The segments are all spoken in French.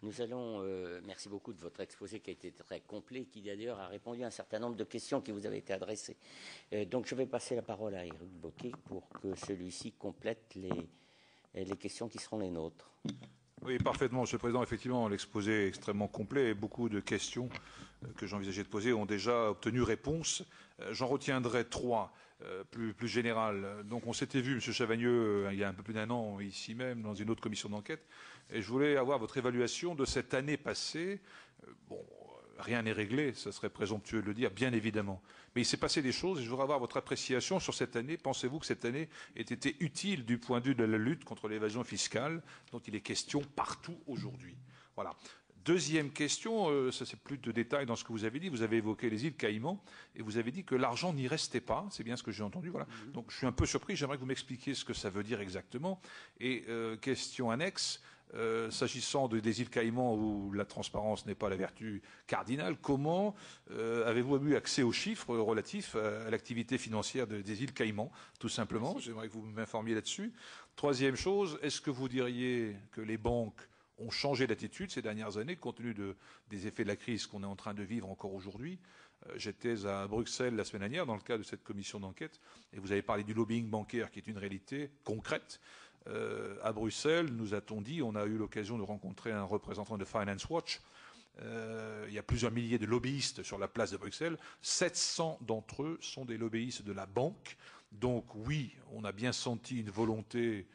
Nous allons, merci beaucoup de votre exposé qui a été très complet, qui d'ailleurs a répondu à un certain nombre de questions qui vous avaient été adressées. Donc je vais passer la parole à Éric Bocquet pour que celui-ci complète les questions qui seront les nôtres. Oui, parfaitement, Monsieur le Président. Effectivement, l'exposé est extrêmement complet et beaucoup de questions que j'envisageais de poser ont déjà obtenu réponse. J'en retiendrai trois plus générales. Donc, on s'était vu, Monsieur Chavagneux, il y a un peu plus d'un an, ici même, dans une autre commission d'enquête, et je voulais avoir votre évaluation de cette année passée. Bon, rien n'est réglé, ça serait présomptueux de le dire, bien évidemment. Mais il s'est passé des choses et je voudrais avoir votre appréciation sur cette année. Pensez-vous que cette année ait été utile du point de vue de la lutte contre l'évasion fiscale dont il est question partout aujourd'hui? Voilà. Deuxième question, ça c'est plus de détails dans ce que vous avez dit. Vous avez évoqué les îles Caïmans et vous avez dit que l'argent n'y restait pas. C'est bien ce que j'ai entendu. Voilà. Donc je suis un peu surpris. J'aimerais que vous m'expliquiez ce que ça veut dire exactement. Et question annexe. S'agissant des îles Caïmans où la transparence n'est pas la vertu cardinale, comment avez-vous eu accès aux chiffres relatifs à l'activité financière des îles Caïmans, tout simplement? J'aimerais que vous m'informiez là-dessus. Troisième chose, est-ce que vous diriez que les banques ont changé d'attitude ces dernières années, compte tenu des effets de la crise qu'on est en train de vivre encore aujourd'hui? J'étais à Bruxelles la semaine dernière dans le cadre de cette commission d'enquête et vous avez parlé du lobbying bancaire qui est une réalité concrète. À Bruxelles, nous a-t-on dit, on a eu l'occasion de rencontrer un représentant de Finance Watch. Il y a plusieurs milliers de lobbyistes sur la place de Bruxelles. 700 d'entre eux sont des lobbyistes de la banque. Donc oui, on a bien senti une volonté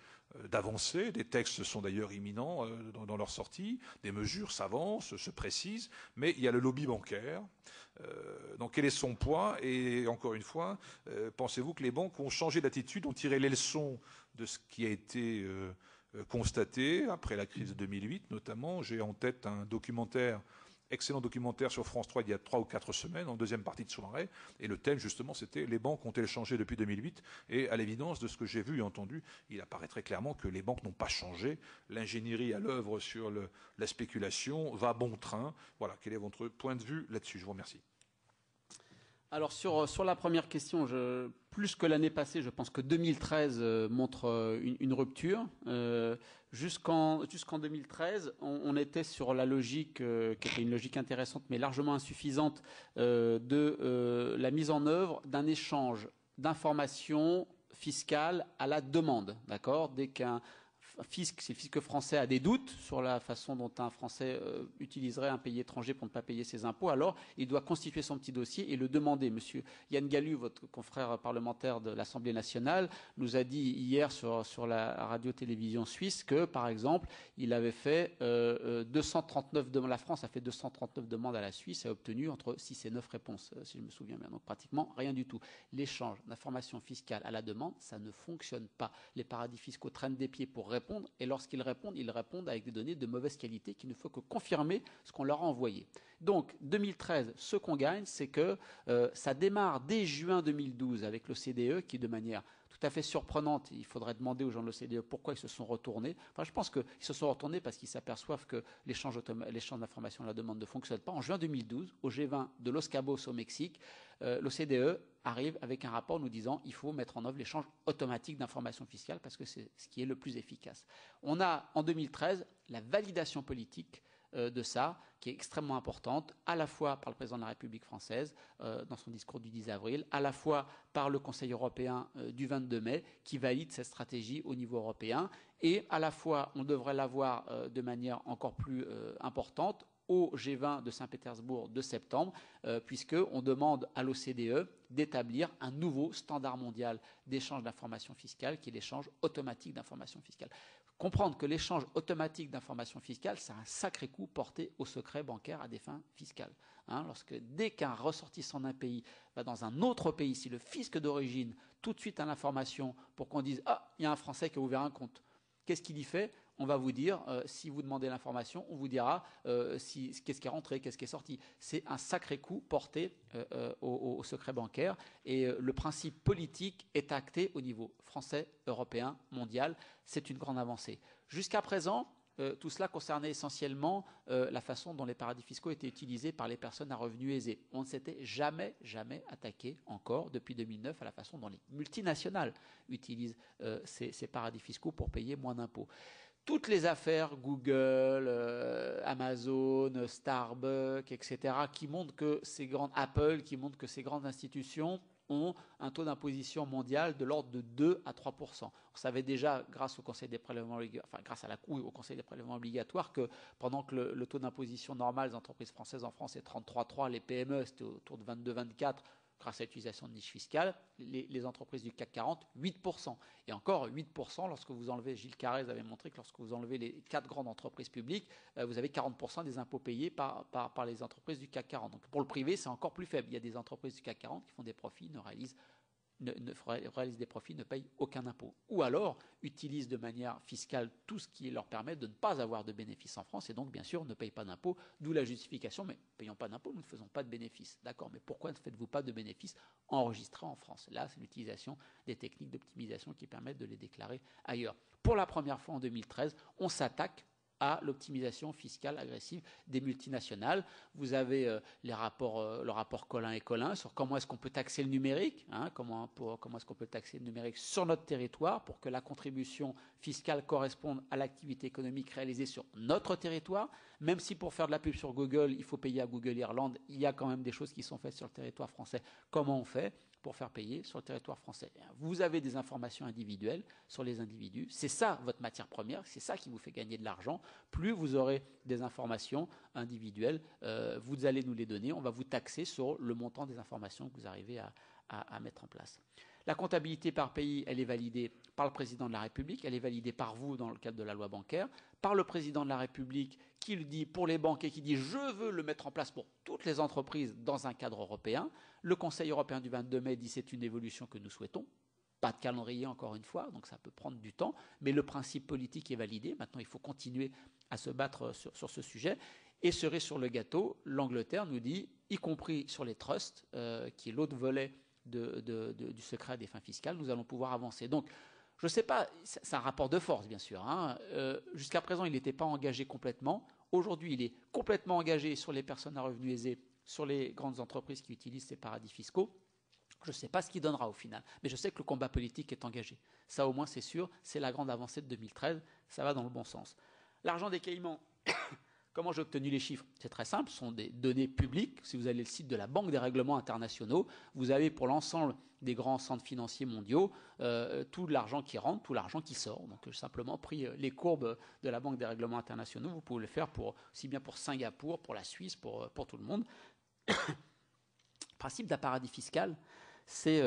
d'avancer. Des textes sont d'ailleurs imminents dans leur sortie. Des mesures s'avancent, se précisent. Mais il y a le lobby bancaire. Donc quel est son poids? Et encore une fois, pensez-vous que les banques ont changé d'attitude, ont tiré les leçons de ce qui a été constaté après la crise de 2008 notamment? J'ai en tête un documentaire, excellent documentaire sur France 3 il y a 3 ou 4 semaines, en deuxième partie de soirée, et le thème justement c'était les banques ont-elles changé depuis 2008? Et à l'évidence de ce que j'ai vu et entendu, il apparaît très clairement que les banques n'ont pas changé. L'ingénierie à l'œuvre sur la spéculation va bon train. Voilà, quel est votre point de vue là-dessus? Je vous remercie. Alors sur la première question, plus que l'année passée, je pense que 2013 montre une rupture. Jusqu'en 2013, on était sur la logique, qui était une logique intéressante mais largement insuffisante, de la mise en œuvre d'un échange d'informations fiscales à la demande. D'accord? Dès qu'un fisc, si le fisc français a des doutes sur la façon dont un Français utiliserait un pays étranger pour ne pas payer ses impôts, alors il doit constituer son petit dossier et le demander. Monsieur Yann Gallu, votre confrère parlementaire de l'Assemblée nationale, nous a dit hier sur la radio-télévision suisse que, par exemple, il avait fait 239 demandes. La France a fait 239 demandes à la Suisse et a obtenu entre 6 et 9 réponses, si je me souviens bien. Donc pratiquement rien du tout. L'échange d'informations fiscales à la demande, ça ne fonctionne pas. Les paradis fiscaux traînent des pieds pour répondre. Et lorsqu'ils répondent avec des données de mauvaise qualité qu'il ne faut que confirmer ce qu'on leur a envoyé. Donc, 2013, ce qu'on gagne, c'est que ça démarre dès juin 2012 avec l'OCDE qui, de manière tout à fait surprenante, il faudrait demander aux gens de l'OCDE pourquoi ils se sont retournés. Enfin, je pense qu'ils se sont retournés parce qu'ils s'aperçoivent que l'échange d'informations à la demande ne fonctionne pas. En juin 2012, au G20 de Los Cabos au Mexique, l'OCDE arrive avec un rapport nous disant qu'il faut mettre en œuvre l'échange automatique d'informations fiscales parce que c'est ce qui est le plus efficace. On a en 2013 la validation politique de ça, qui est extrêmement importante, à la fois par le président de la République française dans son discours du 10 avril, à la fois par le Conseil européen du 22 mai, qui valide cette stratégie au niveau européen, et à la fois, on devrait l'avoir de manière encore plus importante au G20 de Saint-Pétersbourg de septembre, puisqu'on demande à l'OCDE d'établir un nouveau standard mondial d'échange d'informations fiscales, qui est l'échange automatique d'informations fiscales. Comprendre que l'échange automatique d'informations fiscales, c'est un sacré coup porté au secret bancaire à des fins fiscales. Dès qu'un ressortissant d'un pays va dans un autre pays, si le fisc d'origine tout de suite a l'information pour qu'on dise « Ah, il y a un Français qui a ouvert un compte », qu'est-ce qu'il y fait? On va vous dire, si vous demandez l'information, on vous dira qu'est-ce qui est rentré, qu'est-ce qui est sorti. C'est un sacré coup porté au secret bancaire. Et le principe politique est acté au niveau français, européen, mondial. C'est une grande avancée. Jusqu'à présent, tout cela concernait essentiellement la façon dont les paradis fiscaux étaient utilisés par les personnes à revenus aisés. On ne s'était jamais attaqué encore, depuis 2009, à la façon dont les multinationales utilisent ces paradis fiscaux pour payer moins d'impôts. toutes les affaires Google, Amazon, Starbucks, etc., qui montrent que Apple, qui montrent que ces grandes institutions ont un taux d'imposition mondial de l'ordre de 2 à 3%. On savait déjà, grâce au Conseil des prélèvements obligatoires, enfin grâce à la Cour et au Conseil des prélèvements obligatoires, que pendant que le taux d'imposition normal des entreprises françaises en France est 33,3, les PME c'était autour de 22-24, grâce à l'utilisation de niches fiscales, les entreprises du CAC 40, 8%. Et encore 8% lorsque vous enlevez, Gilles Carrez avait montré que lorsque vous enlevez les 4 grandes entreprises publiques, vous avez 40% des impôts payés par les entreprises du CAC 40. Donc pour le privé, c'est encore plus faible. Il y a des entreprises du CAC 40 qui font des profits, réalisent des profits, ne payent aucun impôt. Ou alors utilisent de manière fiscale tout ce qui leur permet de ne pas avoir de bénéfices en France et donc bien sûr ne payent pas d'impôt, d'où la justification, mais payons pas d'impôt, nous ne faisons pas de bénéfices. D'accord, mais pourquoi ne faites-vous pas de bénéfices enregistrés en France? Là, c'est l'utilisation des techniques d'optimisation qui permettent de les déclarer ailleurs. Pour la première fois en 2013, on s'attaque à l'optimisation fiscale agressive des multinationales. Vous avez le rapport Collin et Collin sur comment est-ce qu'on peut taxer le numérique, comment est-ce qu'on peut taxer le numérique sur notre territoire pour que la contribution fiscale corresponde à l'activité économique réalisée sur notre territoire. Même si pour faire de la pub sur Google, il faut payer à Google Irlande, il y a quand même des choses qui sont faites sur le territoire français. Comment on fait pour faire payer sur le territoire français? Vous avez des informations individuelles sur les individus. C'est ça votre matière première, c'est ça qui vous fait gagner de l'argent. Plus vous aurez des informations individuelles, vous allez nous les donner, on va vous taxer sur le montant des informations que vous arrivez à mettre en place. La comptabilité par pays, elle est validée par le président de la République, elle est validée par vous dans le cadre de la loi bancaire, par le président de la République qui le dit pour les banques et qui dit « je veux le mettre en place pour toutes les entreprises dans un cadre européen ». Le Conseil européen du 22 mai dit « c'est une évolution que nous souhaitons ». Pas de calendrier encore une fois, donc ça peut prendre du temps, mais le principe politique est validé. Maintenant, il faut continuer à se battre sur ce sujet. Et cerise sur le gâteau, l'Angleterre nous dit, y compris sur les trusts, qui est l'autre volet du secret des fins fiscales, nous allons pouvoir avancer. Donc, je ne sais pas, c'est un rapport de force, bien sûr. Jusqu'à présent, il n'était pas engagé complètement. Aujourd'hui, il est complètement engagé sur les personnes à revenus aisés, sur les grandes entreprises qui utilisent ces paradis fiscaux. Je ne sais pas ce qu'il donnera au final, mais je sais que le combat politique est engagé. Ça, au moins, c'est sûr. C'est la grande avancée de 2013. Ça va dans le bon sens. L'argent des Caïmans, comment j'ai obtenu les chiffres? C'est très simple, ce sont des données publiques. Si vous allez le site de la Banque des règlements internationaux, vous avez pour l'ensemble des grands centres financiers mondiaux tout l'argent qui rentre, tout l'argent qui sort. Donc j'ai simplement pris les courbes de la Banque des règlements internationaux. Vous pouvez le faire aussi bien pour Singapour, pour la Suisse, pour tout le monde. Le principe d'un paradis fiscal, c'est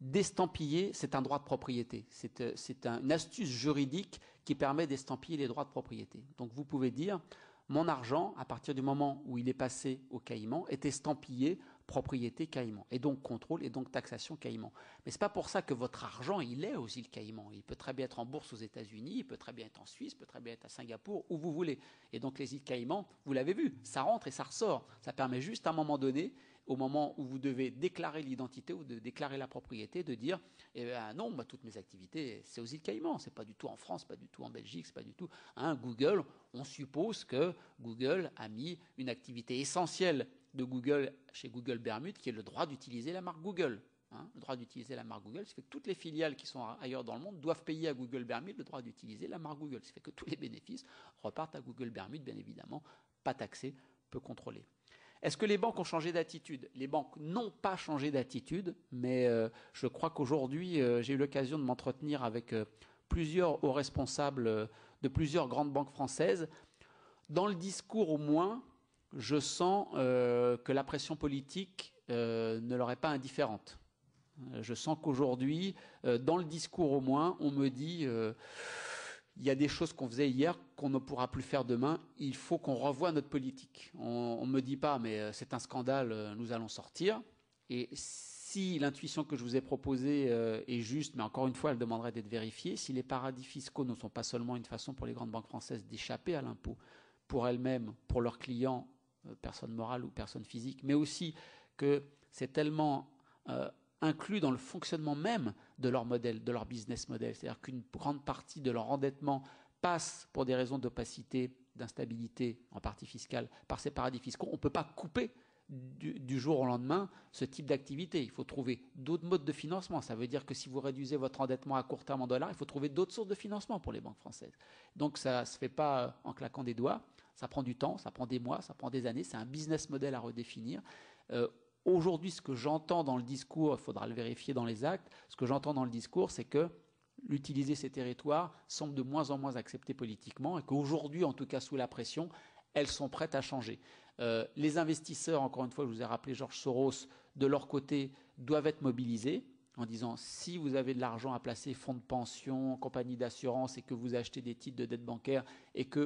d'estampiller, c'est un droit de propriété. C'est une astuce juridique qui permet d'estampiller les droits de propriété. Donc vous pouvez dire, mon argent, à partir du moment où il est passé au Caïman, est estampillé propriété Caïman, et donc contrôle, et donc taxation Caïman. Mais ce n'est pas pour ça que votre argent, il est aux îles Caïmans. Il peut très bien être en bourse aux États-Unis, il peut très bien être en Suisse, il peut très bien être à Singapour, où vous voulez. Et donc les îles Caïmans, vous l'avez vu, ça rentre et ça ressort. Ça permet juste à un moment donné, au moment où vous devez déclarer l'identité ou de déclarer la propriété, de dire non, moi, toutes mes activités, c'est aux îles Caïmans, c'est pas du tout en France, pas du tout en Belgique, c'est pas du tout. Google, on suppose que Google a mis une activité essentielle de Google chez Google Bermude, qui est le droit d'utiliser la marque Google. Le droit d'utiliser la marque Google, ça fait que toutes les filiales qui sont ailleurs dans le monde doivent payer à Google Bermude le droit d'utiliser la marque Google. Ça fait que tous les bénéfices repartent à Google Bermude, bien évidemment, pas taxés, peu contrôlés. Est-ce que les banques ont changé d'attitude? Les banques n'ont pas changé d'attitude, mais je crois qu'aujourd'hui, j'ai eu l'occasion de m'entretenir avec plusieurs hauts responsables de plusieurs grandes banques françaises. Dans le discours, au moins, je sens que la pression politique ne leur est pas indifférente. Je sens qu'aujourd'hui, dans le discours au moins, on me dit il y a des choses qu'on faisait hier qu'on ne pourra plus faire demain, il faut qu'on revoie notre politique. On ne me dit pas mais c'est un scandale, nous allons sortir. Et si l'intuition que je vous ai proposée est juste, mais encore une fois, elle demanderait d'être vérifiée, si les paradis fiscaux ne sont pas seulement une façon pour les grandes banques françaises d'échapper à l'impôt, pour elles-mêmes, pour leurs clients, personnes morales ou personnes physiques, mais aussi que c'est tellement inclus dans le fonctionnement même de leur modèle, de leur business model. C'est-à-dire qu'une grande partie de leur endettement passe pour des raisons d'opacité, d'instabilité, en partie fiscale, par ces paradis fiscaux. On ne peut pas couper du jour au lendemain ce type d'activité. Il faut trouver d'autres modes de financement. Ça veut dire que si vous réduisez votre endettement à court terme en dollars, il faut trouver d'autres sources de financement pour les banques françaises. Donc ça ne se fait pas en claquant des doigts. Ça prend du temps, ça prend des mois, ça prend des années. C'est un business model à redéfinir. Aujourd'hui, ce que j'entends dans le discours, il faudra le vérifier dans les actes, ce que j'entends dans le discours, c'est que l'utiliser ces territoires semble de moins en moins accepté politiquement et qu'aujourd'hui, en tout cas sous la pression, elles sont prêtes à changer. Les investisseurs, encore une fois, je vous ai rappelé George Soros, de leur côté, doivent être mobilisés en disant si vous avez de l'argent à placer, fonds de pension, compagnie d'assurance, et que vous achetez des titres de dette bancaire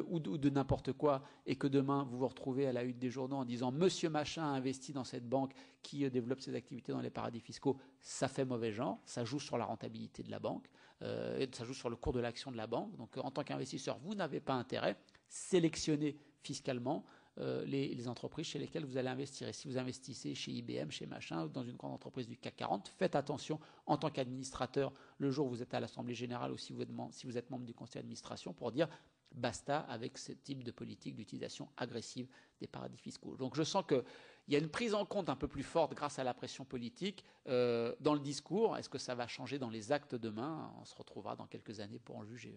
ou de n'importe quoi, et que demain vous vous retrouvez à la une des journaux en disant monsieur machin a investi dans cette banque qui développe ses activités dans les paradis fiscaux, ça fait mauvais genre, ça joue sur la rentabilité de la banque, ça joue sur le cours de l'action de la banque. Donc en tant qu'investisseur, vous n'avez pas intérêt, sélectionnez fiscalement les entreprises chez lesquelles vous allez investir. Et si vous investissez chez IBM, chez machin, ou dans une grande entreprise du CAC 40, faites attention en tant qu'administrateur, le jour où vous êtes à l'Assemblée Générale ou si vous êtes membre du conseil d'administration, pour dire basta avec ce type de politique d'utilisation agressive des paradis fiscaux. Donc je sens qu'il y a une prise en compte un peu plus forte grâce à la pression politique dans le discours. Est-ce que ça va changer dans les actes demain? On se retrouvera dans quelques années pour en juger.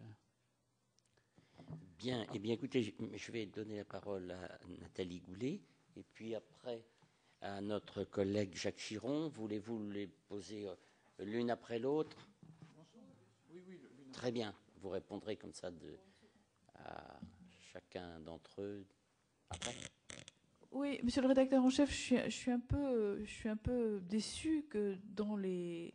Bien, eh bien écoutez, je vais donner la parole à Nathalie Goulet et puis après à notre collègue Jacques Chiron. Voulez-vous les poser l'une après l'autre? Oui, très bien, vous répondrez comme ça à chacun d'entre eux après. Oui, monsieur le rédacteur en chef, je suis un peu déçu que dans les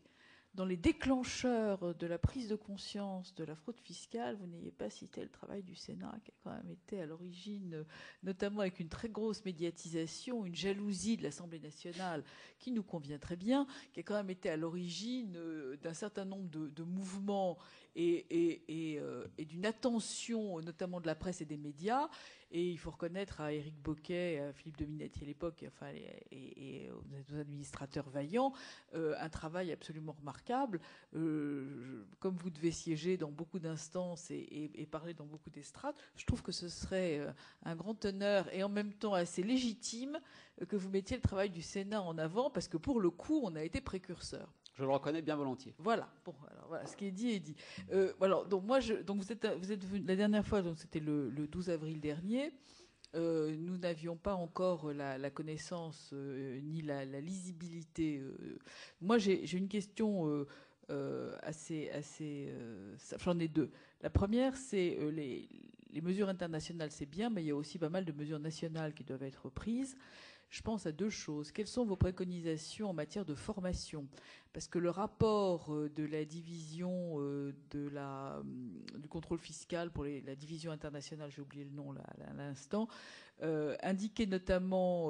déclencheurs de la prise de conscience de la fraude fiscale, vous n'ayez pas cité le travail du Sénat, qui a quand même été à l'origine, notamment avec une très grosse médiatisation, une jalousie de l'Assemblée nationale qui nous convient très bien, qui a quand même été à l'origine d'un certain nombre de mouvements et d'une attention, notamment de la presse et des médias. Et il faut reconnaître à Éric Boquet, à Philippe Dominetti à l'époque, enfin, et aux administrateurs vaillants, un travail absolument remarquable. Comme vous devez siéger dans beaucoup d'instances et parler dans beaucoup d'estrades, je trouve que ce serait un grand honneur et en même temps assez légitime que vous mettiez le travail du Sénat en avant, parce que pour le coup, on a été précurseurs. Je le reconnais bien volontiers. Voilà. Bon, alors voilà, ce qui est dit est dit. Alors, donc moi, donc vous êtes venu la dernière fois, donc c'était le 12 avril dernier. Nous n'avions pas encore la connaissance ni la lisibilité. Moi, j'ai une question assez. J'en ai deux. La première, c'est les mesures internationales, c'est bien, mais il y a aussi pas mal de mesures nationales qui doivent être prises. Je pense à deux choses. Quelles sont vos préconisations en matière de formation? Parce que le rapport de la division du contrôle fiscal pour la division internationale, j'ai oublié le nom là, à l'instant, indiquait notamment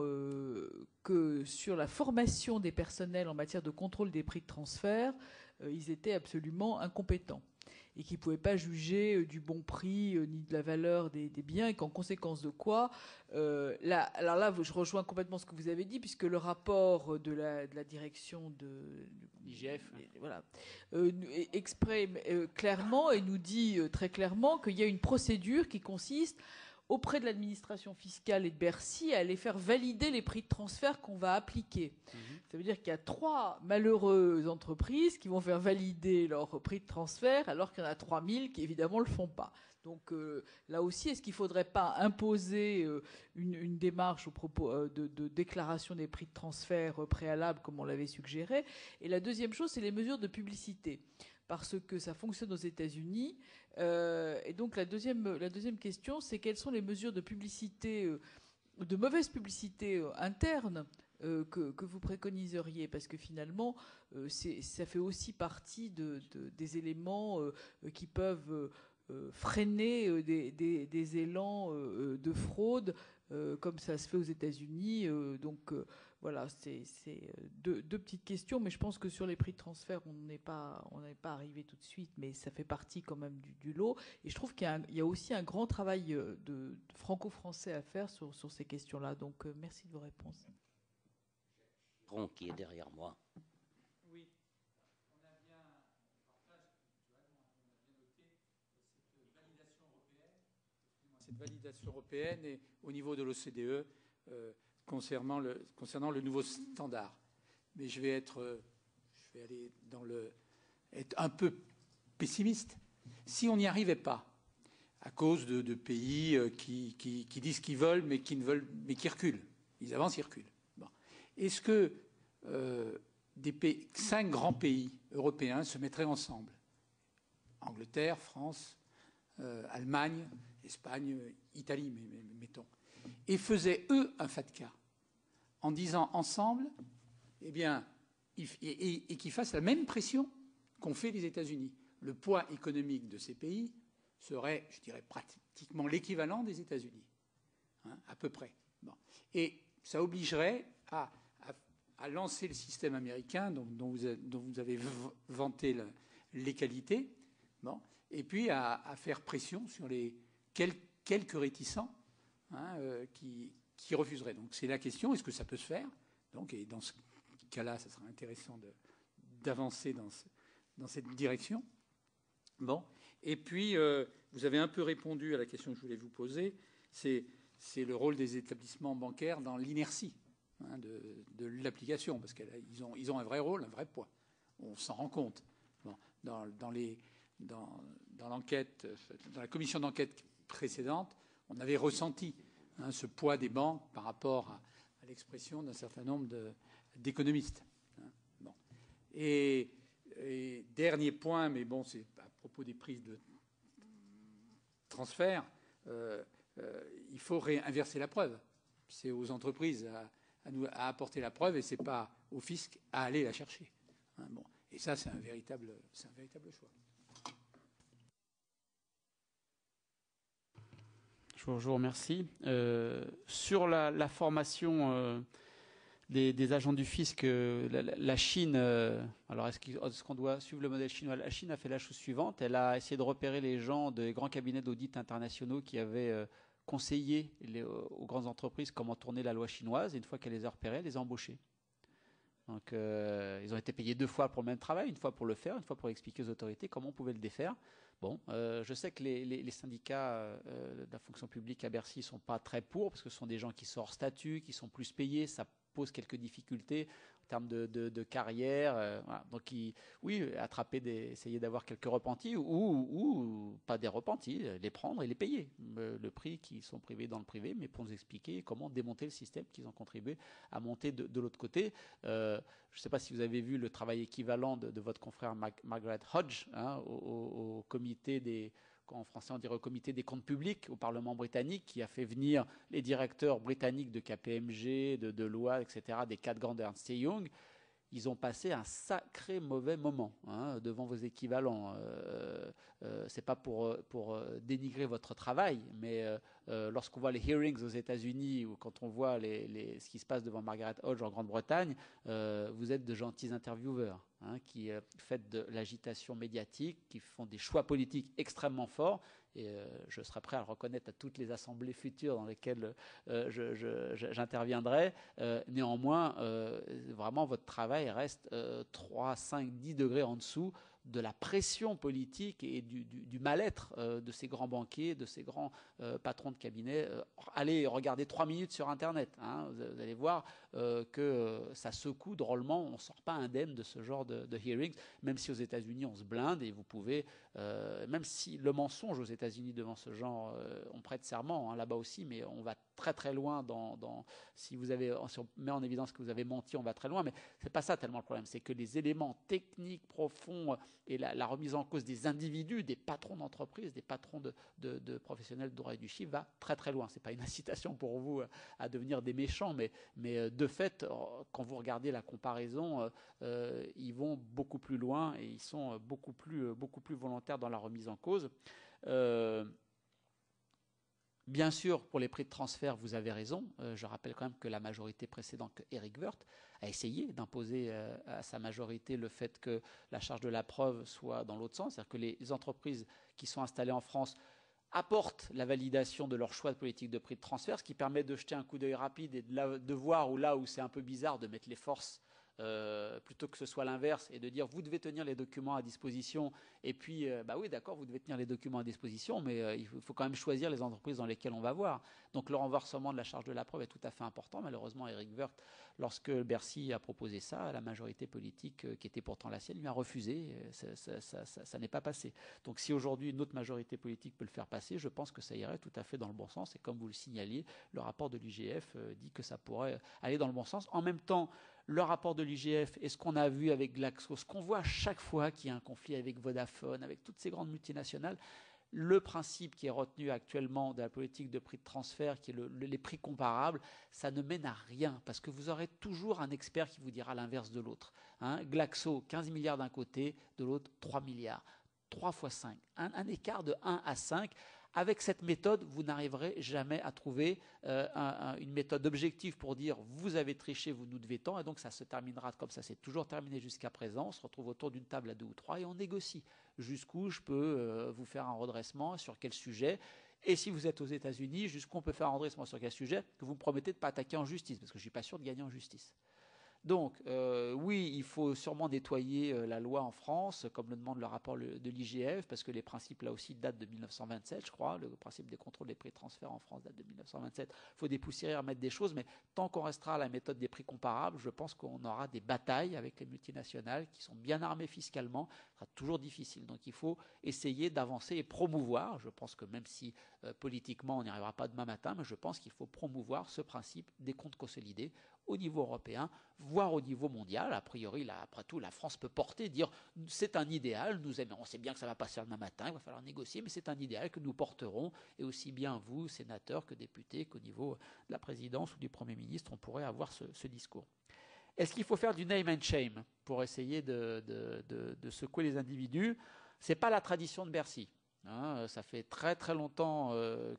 que sur la formation des personnels en matière de contrôle des prix de transfert, ils étaient absolument incompétents et qui ne pouvaient pas juger du bon prix ni de la valeur des biens, et qu'en conséquence de quoi, alors là, je rejoins complètement ce que vous avez dit, puisque le rapport de la direction de l'IGF voilà, exprime clairement et nous dit très clairement qu'il y a une procédure qui consiste auprès de l'administration fiscale et de Bercy à aller faire valider les prix de transfert qu'on va appliquer. Ça veut dire qu'il y a 3 malheureuses entreprises qui vont faire valider leur prix de transfert, alors qu'il y en a 3000 qui évidemment ne le font pas. Donc là aussi, est-ce qu'il ne faudrait pas imposer une démarche au propos de déclaration des prix de transfert préalables, comme on l'avait suggéré? Et la deuxième chose, c'est les mesures de publicité, parce que ça fonctionne aux États-Unis. Et donc la deuxième question, c'est quelles sont les mesures de publicité, de mauvaise publicité interne que vous préconiseriez, parce que finalement, ça fait aussi partie des éléments qui peuvent freiner des élans de fraude, comme ça se fait aux États-Unis. Donc voilà, c'est deux petites questions, mais je pense que sur les prix de transfert, on n'est pas arrivé tout de suite, mais ça fait partie quand même du lot. Et je trouve qu'il y a aussi un grand travail de franco-français à faire sur ces questions-là. Donc merci de vos réponses. Qui est derrière moi. Oui, on a bien noté cette validation européenne et au niveau de l'OCDE. concernant le nouveau standard. Mais je vais aller être un peu pessimiste. Si on n'y arrivait pas, à cause de pays qui disent qu'ils veulent, mais qui reculent, ils avancent, ils reculent. Bon. Est-ce que 5 grands pays européens se mettraient ensemble? Angleterre, France, Allemagne, Espagne, Italie, mettons, et faisaient, eux, un FATCA, en disant ensemble, eh bien, et qu'ils fassent la même pression qu'ont fait les États-Unis. Le poids économique de ces pays serait, je dirais, pratiquement l'équivalent des États-Unis, hein, à peu près. Bon. Et ça obligerait à lancer le système américain dont vous avez vanté les qualités, bon, et puis à faire pression sur les quelques réticents, hein, qui refuseraient. Donc c'est la question, est-ce que ça peut se faire? Donc, et dans ce cas-là, ça sera intéressant d'avancer dans cette direction. Bon. Et puis, vous avez un peu répondu à la question que je voulais vous poser, c'est le rôle des établissements bancaires dans l'inertie, hein, de l'application, parce qu'ils ont un vrai rôle, un vrai poids. On s'en rend compte. Bon. Dans l'enquête, dans la commission d'enquête précédente, on avait ressenti, hein, ce poids des banques par rapport à l'expression d'un certain nombre d'économistes. Hein. Bon. Et dernier point, mais bon, c'est à propos des prises de transfert, il faut inverser la preuve. C'est aux entreprises à apporter la preuve et c'est pas au fisc à aller la chercher. Hein, bon. Et ça, c'est un véritable choix. Je vous remercie. Sur la formation des agents du fisc, la Chine, alors est-ce qu'on doit suivre le modèle chinois? La Chine a fait la chose suivante, elle a essayé de repérer les gens des grands cabinets d'audit internationaux qui avaient conseillé aux grandes entreprises comment tourner la loi chinoise, et une fois qu'elle les a repérés, elle les a embauchés. Donc ils ont été payés 2 fois pour le même travail, une fois pour le faire, une fois pour expliquer aux autorités comment on pouvait le défaire. Bon, je sais que les syndicats de la fonction publique à Bercy ne sont pas très pour, parce que ce sont des gens qui sont hors statut, qui sont plus payés, ça pose quelques difficultés en termes de carrière. Voilà. Donc, essayer d'avoir quelques repentis ou pas des repentis, les prendre et les payer. Le prix qu'ils sont privés dans le privé, mais pour nous expliquer comment démonter le système qu'ils ont contribué à monter de l'autre côté. Je ne sais pas si vous avez vu le travail équivalent de votre confrère Margaret Hodge, hein, au comité en français on dirait au comité des comptes publics au Parlement britannique, qui a fait venir les directeurs britanniques de KPMG, de Deloitte, etc., des 4 grands d'Ernst & Young. Ils ont passé un sacré mauvais moment, hein, devant vos équivalents. C'est pas pour dénigrer votre travail, mais lorsqu'on voit les hearings aux États-Unis ou quand on voit ce qui se passe devant Margaret Hodge en Grande-Bretagne, vous êtes de gentils intervieweurs, hein, qui faites de l'agitation médiatique, qui font des choix politiques extrêmement forts. Et je serai prêt à le reconnaître à toutes les assemblées futures dans lesquelles j'interviendrai. Néanmoins, vraiment, votre travail reste 3, 5, 10 degrés en dessous de la pression politique et du mal-être de ces grands banquiers, de ces grands patrons de cabinet. Allez regarder 3 minutes sur Internet. Hein, vous allez voir que ça secoue drôlement. On ne sort pas indemne de ce genre de hearings, même si aux États-Unis on se blinde et vous pouvez, même si le mensonge aux États-Unis devant ce genre, on prête serment, hein, là-bas aussi, mais on va très très loin si on met en évidence que vous avez menti, on va très loin, mais c'est pas ça tellement le problème, c'est que les éléments techniques profonds et la remise en cause des individus, des patrons d'entreprise, des patrons de professionnels de droit et du chiffre va très très loin. C'est pas une incitation pour vous à devenir des méchants, mais de fait, quand vous regardez la comparaison, ils vont beaucoup plus loin et ils sont beaucoup plus volontaires dans la remise en cause. Bien sûr, pour les prix de transfert, vous avez raison. Je rappelle quand même que la majorité précédente, Eric Woerth, a essayé d'imposer à sa majorité le fait que la charge de la preuve soit dans l'autre sens, c'est-à-dire que les entreprises qui sont installées en France apportent la validation de leur choix de politique de prix de transfert, ce qui permet de jeter un coup d'œil rapide et de voir là où c'est un peu bizarre de mettre les forces plutôt que ce soit l'inverse et de dire vous devez tenir les documents à disposition et puis oui d'accord vous devez tenir les documents à disposition mais il faut quand même choisir les entreprises dans lesquelles on va voir. Donc le renversement de la charge de la preuve est tout à fait important. Malheureusement Éric Woerth, lorsque Bercy a proposé ça, la majorité politique qui était pourtant la sienne lui a refusé. Ça n'est pas passé. Donc si aujourd'hui une autre majorité politique peut le faire passer, je pense que ça irait tout à fait dans le bon sens et comme vous le signaliez, le rapport de l'IGF dit que ça pourrait aller dans le bon sens. En même temps, le rapport de l'IGF et ce qu'on a vu avec Glaxo, ce qu'on voit à chaque fois qu'il y a un conflit avec Vodafone, avec toutes ces grandes multinationales, le principe qui est retenu actuellement de la politique de prix de transfert, qui est les prix comparables, ça ne mène à rien, parce que vous aurez toujours un expert qui vous dira l'inverse de l'autre. Glaxo, 15 milliards d'un côté, de l'autre, 3 milliards. 3 fois 5. Un écart de 1 à 5. Avec cette méthode, vous n'arriverez jamais à trouver une méthode objective pour dire vous avez triché, vous nous devez tant, et donc ça se terminera comme ça s'est toujours terminé jusqu'à présent. On se retrouve autour d'une table à 2 ou 3 et on négocie. Jusqu'où je peux vous faire un redressement, sur quel sujet. Et si vous êtes aux États-Unis, jusqu'où on peut faire un redressement sur quel sujet, que vous me promettez de ne pas attaquer en justice, parce que je ne suis pas sûr de gagner en justice. Donc, oui, il faut sûrement nettoyer la loi en France, comme le demande le rapport de l'IGF, parce que les principes, là aussi, datent de 1927, je crois. Le principe des contrôles des prix de transfert en France date de 1927. Il faut dépoussiérer, remettre des choses, mais tant qu'on restera à la méthode des prix comparables, je pense qu'on aura des batailles avec les multinationales qui sont bien armées fiscalement. Ce sera toujours difficile. Donc, il faut essayer d'avancer et promouvoir. Je pense que même si politiquement, on n'y arrivera pas demain matin, mais je pense qu'il faut promouvoir ce principe des comptes consolidés au niveau européen, voire au niveau mondial. A priori, là, après tout, la France peut porter, dire c'est un idéal, nous aimons, on sait bien que ça va pas se faire demain matin, il va falloir négocier, mais c'est un idéal que nous porterons, et aussi bien vous, sénateurs, que députés, qu'au niveau de la présidence ou du Premier ministre, on pourrait avoir ce discours. Est-ce qu'il faut faire du name and shame pour essayer de secouer les individus? C'est pas la tradition de Bercy. Ça fait très très longtemps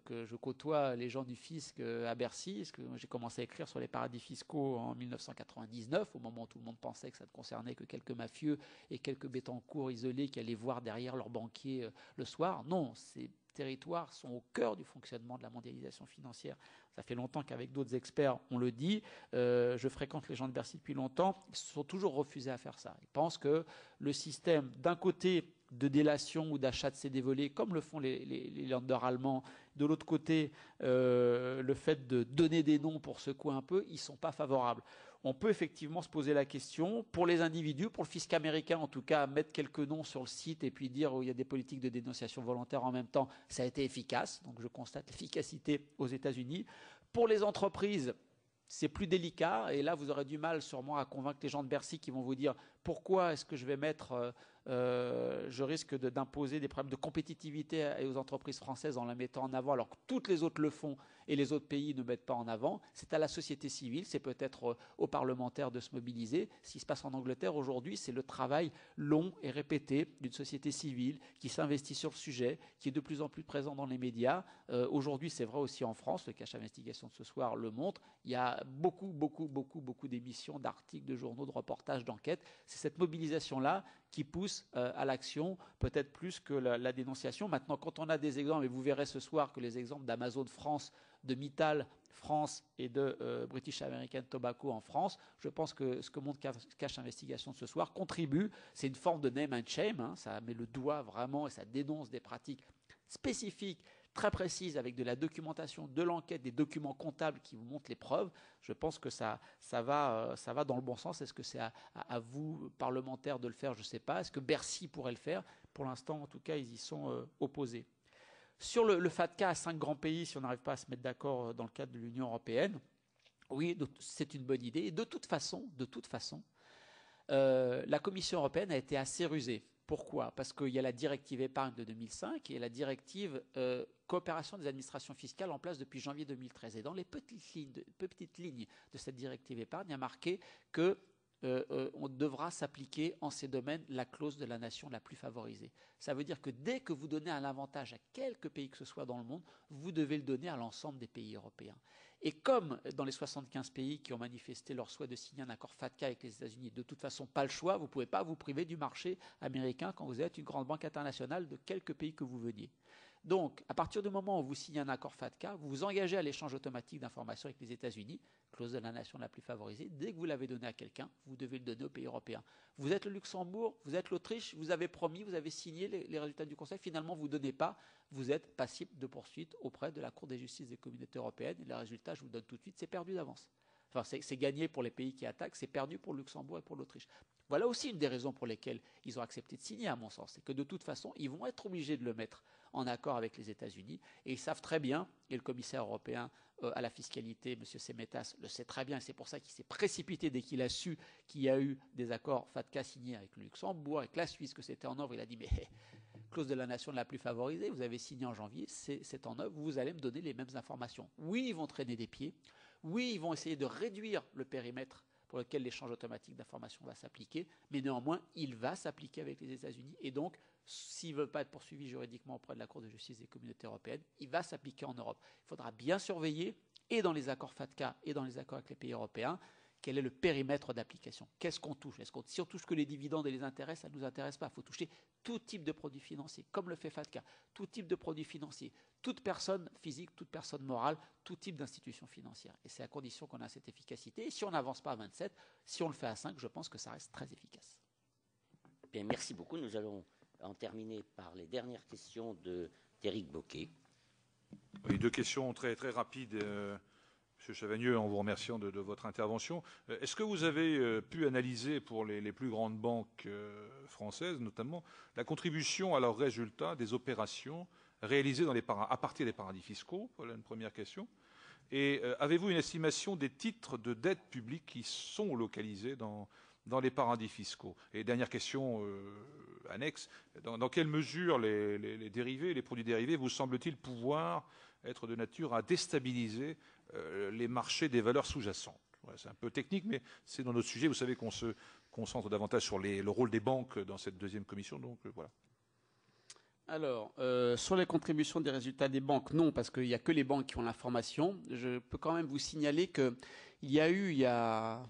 que je côtoie les gens du fisc à Bercy, parce que j'ai commencé à écrire sur les paradis fiscaux en 1999, au moment où tout le monde pensait que ça ne concernait que quelques mafieux et quelques Bettencourt isolés qui allaient voir derrière leurs banquiers le soir. Non, ces territoires sont au cœur du fonctionnement de la mondialisation financière. Ça fait longtemps qu'avec d'autres experts, on le dit. Je fréquente les gens de Bercy depuis longtemps. Ils se sont toujours refusés à faire ça. Ils pensent que le système, d'un côté, de délation ou d'achat de CD volés, comme le font les lenders allemands. De l'autre côté, le fait de donner des noms pour secouer un peu, ils ne sont pas favorables. On peut effectivement se poser la question, pour les individus, pour le fisc américain en tout cas, mettre quelques noms sur le site et puis dire qu'il y a des politiques de dénonciation volontaire en même temps, ça a été efficace. Donc je constate l'efficacité aux États-Unis. Pour les entreprises, c'est plus délicat et là vous aurez du mal sûrement à convaincre les gens de Bercy qui vont vous dire pourquoi est-ce que je vais mettre je risque d'imposer des problèmes de compétitivité aux entreprises françaises en la mettant en avant alors que toutes les autres le font et les autres pays ne mettent pas en avant. C'est à la société civile, c'est peut-être aux parlementaires de se mobiliser. Ce qui se passe en Angleterre aujourd'hui, c'est le travail long et répété d'une société civile qui s'investit sur le sujet, qui est de plus en plus présent dans les médias. Aujourd'hui, c'est vrai aussi en France, le Cache Investigation de ce soir le montre. Il y a beaucoup d'émissions, d'articles, de journaux, de reportages, d'enquêtes. C'est cette mobilisation-là qui pousse à l'action, peut-être plus que la dénonciation. Maintenant, quand on a des exemples, et vous verrez ce soir que les exemples d'Amazon France, de Mittal France et de British American Tobacco en France, je pense que ce que montre Cache Investigation ce soir contribue. C'est une forme de name and shame, ça met le doigt vraiment et ça dénonce des pratiques spécifiques, très précises, avec de la documentation, de l'enquête, des documents comptables qui vous montrent les preuves. Je pense que ça va dans le bon sens. Est-ce que c'est à vous, parlementaires, de le faire? Je ne sais pas. Est-ce que Bercy pourrait le faire? Pour l'instant, en tout cas, ils y sont opposés. Sur le FATCA à 5 grands pays, si on n'arrive pas à se mettre d'accord dans le cadre de l'Union européenne, oui, c'est une bonne idée. Et de toute façon, la Commission européenne a été assez rusée. Pourquoi? Parce qu'il y a la directive épargne de 2005 et la directive coopération des administrations fiscales en place depuis janvier 2013. Et dans les petites lignes de cette directive épargne, il y a marqué que on devra s'appliquer en ces domaines la clause de la nation la plus favorisée. Ça veut dire que dès que vous donnez un avantage à quelque pays que ce soit dans le monde, vous devez le donner à l'ensemble des pays européens. Et comme dans les 75 pays qui ont manifesté leur souhait de signer un accord FATCA avec les États-Unis, de toute façon pas le choix, vous ne pouvez pas vous priver du marché américain quand vous êtes une grande banque internationale de quelque pays que vous veniez. Donc, à partir du moment où vous signez un accord FATCA, vous vous engagez à l'échange automatique d'informations avec les États-Unis, clause de la nation la plus favorisée. Dès que vous l'avez donné à quelqu'un, vous devez le donner aux pays européens. Vous êtes le Luxembourg, vous êtes l'Autriche, vous avez promis, vous avez signé les résultats du Conseil. Finalement, vous ne donnez pas, vous êtes passible de poursuite auprès de la Cour de justice des communautés européennes. Et les résultats, je vous le donne tout de suite, c'est perdu d'avance. Enfin, c'est gagné pour les pays qui attaquent, c'est perdu pour le Luxembourg et pour l'Autriche. Voilà aussi une des raisons pour lesquelles ils ont accepté de signer, à mon sens. C'est que de toute façon, ils vont être obligés de le mettre en accord avec les États-Unis. Et ils savent très bien, et le commissaire européen à la fiscalité, M. Semetas, le sait très bien, et c'est pour ça qu'il s'est précipité dès qu'il a su qu'il y a eu des accords FATCA signés avec le Luxembourg, avec la Suisse, que c'était en œuvre. Il a dit, mais clause de la nation la plus favorisée, vous avez signé en janvier, c'est en œuvre, vous allez me donner les mêmes informations. Oui, ils vont traîner des pieds. Oui, ils vont essayer de réduire le périmètre pour lequel l'échange automatique d'informations va s'appliquer, mais néanmoins, il va s'appliquer avec les États-Unis. Et donc, s'il ne veut pas être poursuivi juridiquement auprès de la Cour de justice des communautés européennes, il va s'appliquer en Europe. Il faudra bien surveiller, et dans les accords FATCA, et dans les accords avec les pays européens, quel est le périmètre d'application. Qu'est-ce qu'on touche? Si on touche que les dividendes et les intérêts, ça ne nous intéresse pas. Il faut toucher tout type de produits financiers, comme le fait FATCA, tout type de produits financiers, toute personne physique, toute personne morale, tout type d'institution financière. Et c'est à condition qu'on a cette efficacité. Et si on n'avance pas à 27, si on le fait à 5, je pense que ça reste très efficace. Bien, merci beaucoup. Nous allons en terminer par les dernières questions d'Éric Bocquet. Oui, deux questions très, très rapides. Monsieur Chavagneux, en vous remerciant de votre intervention. Est-ce que vous avez pu analyser pour les plus grandes banques françaises, notamment, la contribution à leurs résultats des opérations réalisées à partir des paradis fiscaux? Voilà une première question. Et avez-vous une estimation des titres de dette publique qui sont localisés dans les paradis fiscaux? Et dernière question annexe, dans quelle mesure les dérivés, les produits dérivés, vous semble-t-il pouvoir être de nature à déstabiliser les marchés des valeurs sous-jacentes? Voilà, c'est un peu technique, mais c'est dans notre sujet. Vous savez qu'on se concentre davantage sur le rôle des banques dans cette deuxième commission, donc voilà. Alors, sur les contributions des résultats des banques, non, parce qu'il n'y a que les banques qui ont l'information. Je peux quand même vous signaler qu'il y a eu, en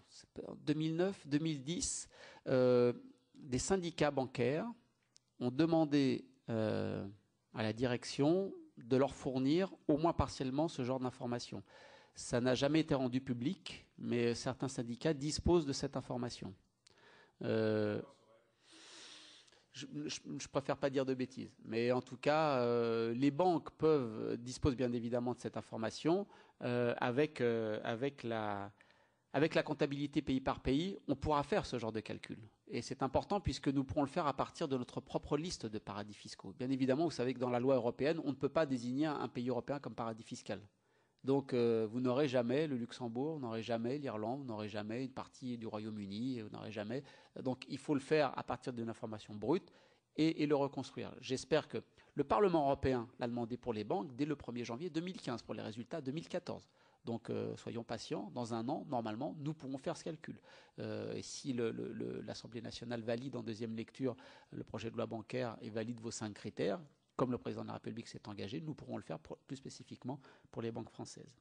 2009-2010, des syndicats bancaires ont demandé à la direction de leur fournir au moins partiellement ce genre d'information. Ça n'a jamais été rendu public, mais certains syndicats disposent de cette information. Je préfère pas dire de bêtises, mais en tout cas, les banques disposent bien évidemment de cette information avec la comptabilité pays par pays. On pourra faire ce genre de calcul. Et c'est important puisque nous pourrons le faire à partir de notre propre liste de paradis fiscaux. Bien évidemment, vous savez que dans la loi européenne, on ne peut pas désigner un pays européen comme paradis fiscal. Donc, vous n'aurez jamais le Luxembourg, vous n'aurez jamais l'Irlande, vous n'aurez jamais une partie du Royaume-Uni, vous n'aurez jamais. Donc, il faut le faire à partir d'une information brute et le reconstruire. J'espère que le Parlement européen l'a demandé pour les banques dès le 1er janvier 2015 pour les résultats 2014. Donc, soyons patients. Dans un an, normalement, nous pourrons faire ce calcul. Et si l'Assemblée nationale valide en deuxième lecture le projet de loi bancaire et valide vos 5 critères, comme le président de la République s'est engagé, nous pourrons le faire plus spécifiquement pour les banques françaises.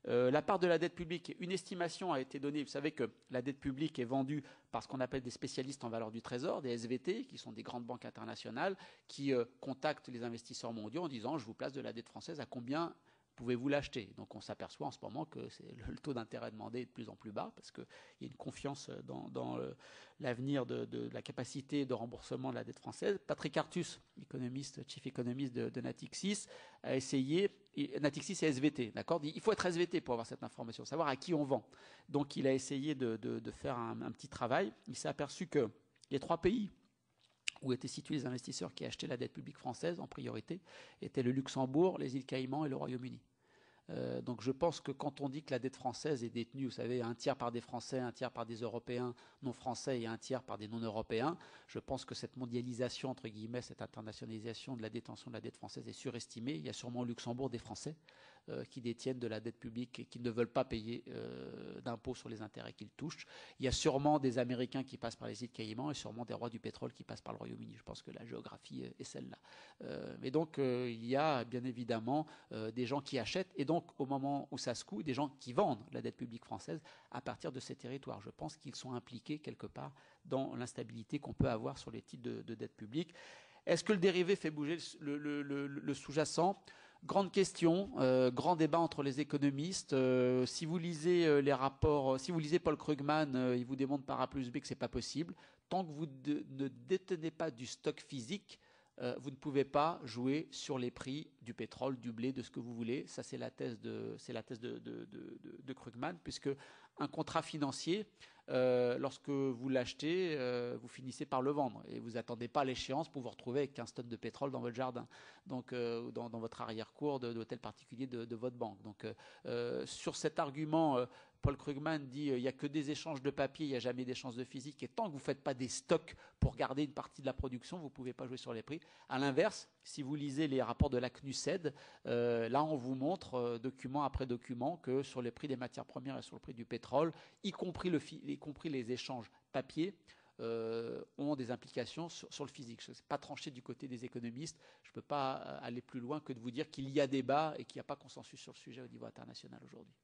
La part de la dette publique, une estimation a été donnée. Vous savez que la dette publique est vendue par ce qu'on appelle des spécialistes en valeur du trésor, des SVT, qui sont des grandes banques internationales, qui contactent les investisseurs mondiaux en disant « je vous place de la dette française, à combien pouvez-vous l'acheter ?» Donc on s'aperçoit en ce moment que le taux d'intérêt demandé est de plus en plus bas parce qu'il y a une confiance dans l'avenir de la capacité de remboursement de la dette française. Patrick Artus, chief économiste de Natixis, a essayé, Natixis et SVT, d'accord, dit il faut être SVT pour avoir cette information, savoir à qui on vend. Donc il a essayé de faire un petit travail. Il s'est aperçu que les 3 pays où étaient situés les investisseurs qui achetaient la dette publique française en priorité étaient le Luxembourg, les îles Caïmans et le Royaume-Uni. Donc je pense que quand on dit que la dette française est détenue, vous savez, un tiers par des Français, un tiers par des Européens non français et un tiers par des non-européens, je pense que cette mondialisation, entre guillemets, cette internationalisation de la détention de la dette française est surestimée. Il y a sûrement au Luxembourg des Français qui détiennent de la dette publique et qui ne veulent pas payer d'impôts sur les intérêts qu'ils touchent. Il y a sûrement des Américains qui passent par les îles Caïmans et sûrement des rois du pétrole qui passent par le Royaume-Uni. Je pense que la géographie est celle-là. Mais donc, il y a bien évidemment des gens qui achètent et donc, au moment où ça se coud, des gens qui vendent la dette publique française à partir de ces territoires. Je pense qu'ils sont impliqués quelque part dans l'instabilité qu'on peut avoir sur les titres de dette publique. Est-ce que le dérivé fait bouger le sous-jacent? Grande question, grand débat entre les économistes. Si vous lisez les rapports, si vous lisez Paul Krugman, il vous démontre par A plus B que c'est pas possible. Tant que vous ne détenez pas du stock physique, vous ne pouvez pas jouer sur les prix du pétrole, du blé, de ce que vous voulez. Ça, c'est la thèse de Krugman, puisque un contrat financier, lorsque vous l'achetez, vous finissez par le vendre et vous n'attendez pas l'échéance pour vous retrouver avec 15 tonnes de pétrole dans votre jardin, donc dans votre arrière-cour d'hôtel particulier de votre banque. Donc, sur cet argument, Paul Krugman dit il n'y a que des échanges de papier, il n'y a jamais d'échange de physique. Et tant que vous ne faites pas des stocks pour garder une partie de la production, vous ne pouvez pas jouer sur les prix. À l'inverse, si vous lisez les rapports de la CNUSED, là on vous montre document après document que sur les prix des matières premières et sur le prix du pétrole, y compris les échanges papier, ont des implications sur le physique. Je ne sais pas trancher du côté des économistes. Je ne peux pas aller plus loin que de vous dire qu'il y a débat et qu'il n'y a pas consensus sur le sujet au niveau international aujourd'hui.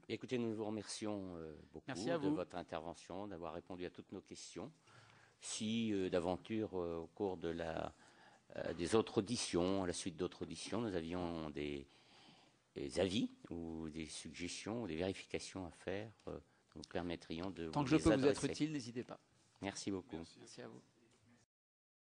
Écoutez, nous vous remercions beaucoup de votre intervention, d'avoir répondu à toutes nos questions. Si d'aventure, au cours de des autres auditions, à la suite d'autres auditions, nous avions des avis ou des suggestions ou des vérifications à faire, nous permettrions de Tant vous que je les peux adresser. vous être utile, n'hésitez pas. Merci beaucoup. Merci à vous.